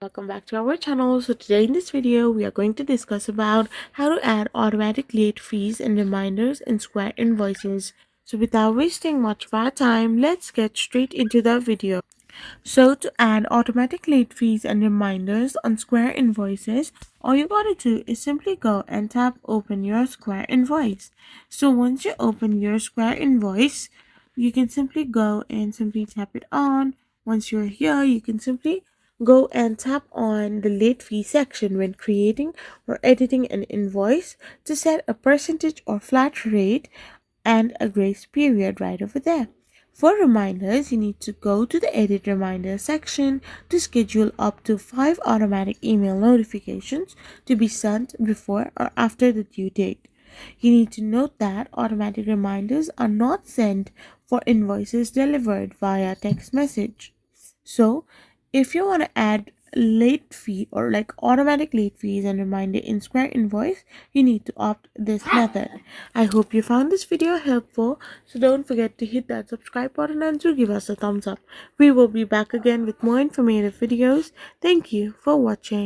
Welcome back to our channel. So today in this video we are going to discuss about how to add automatic late fees and reminders in Square Invoices. So without wasting much of our time, let's get straight into the video. So to add automatic late fees and reminders on Square Invoices, all you gotta do is simply go and tap open your Square Invoice. So once you open your Square Invoice, you can simply go and simply tap it on. Once you're here, you can simply go and tap on the late fee section when creating or editing an invoice to set a percentage or flat rate and a grace period right over there. For reminders, you need to go to the edit reminder section to schedule up to 5 automatic email notifications to be sent before or after the due date. You need to note that automatic reminders are not sent for invoices delivered via text message. So, if you want to add late fee or like automatic late fees and reminder in Square Invoice, you need to opt this method. I hope you found this video helpful, so don't forget to hit that subscribe button and to give us a thumbs up. We will be back again with more informative videos. Thank you for watching.